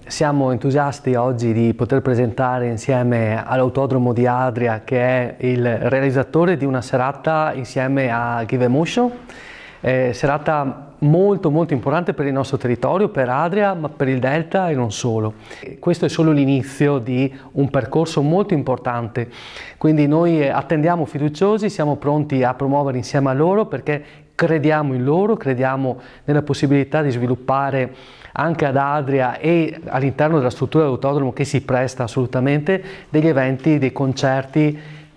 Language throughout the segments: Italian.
Siamo entusiasti oggi di poter presentare insieme all'Autodromo di Adria, che è il realizzatore di una serata insieme a Give Emotion, serata molto importante per il nostro territorio, per Adria, ma per il Delta e non solo. Questo è solo l'inizio di un percorso molto importante, quindi noi attendiamo fiduciosi, siamo pronti a promuovere insieme a loro perché crediamo in loro, crediamo nella possibilità di sviluppare anche ad Adria e all'interno della struttura dell'autodromo, che si presta assolutamente, degli eventi, dei concerti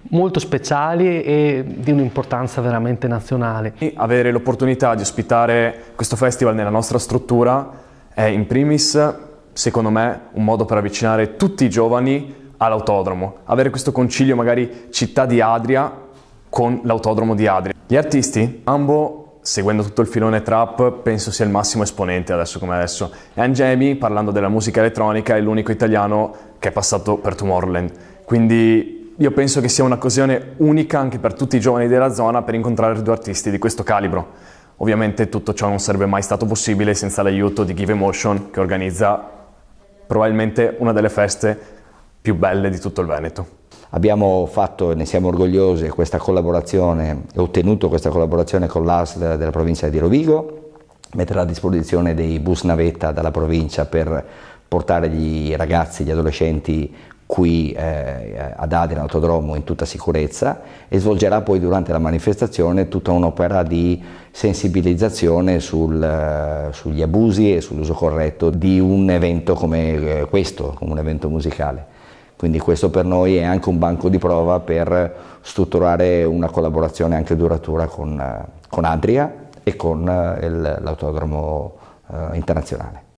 molto speciali e di un'importanza veramente nazionale. Avere l'opportunità di ospitare questo festival nella nostra struttura è in primis, secondo me, un modo per avvicinare tutti i giovani all'autodromo. Avere questo concilio magari città di Adria con l'autodromo di Adria. Gli artisti, Mambo, seguendo tutto il filone trap, penso sia il massimo esponente adesso come adesso. E Angemi, parlando della musica elettronica, è l'unico italiano che è passato per Tomorrowland. Quindi io penso che sia un'occasione unica anche per tutti i giovani della zona per incontrare due artisti di questo calibro. Ovviamente tutto ciò non sarebbe mai stato possibile senza l'aiuto di Give Emotion, che organizza probabilmente una delle feste più belle di tutto il Veneto. Abbiamo fatto, e ne siamo orgogliosi, questa collaborazione, e ottenuto questa collaborazione con l'ASL della provincia di Rovigo, mettere a disposizione dei bus navetta dalla provincia per portare gli ragazzi, gli adolescenti qui ad Adria, all'autodromo, in tutta sicurezza, e svolgerà poi durante la manifestazione tutta un'opera di sensibilizzazione sugli abusi e sull'uso corretto di un evento come questo, come un evento musicale. Quindi questo per noi è anche un banco di prova per strutturare una collaborazione anche duratura con Adria e con l'autodromo internazionale.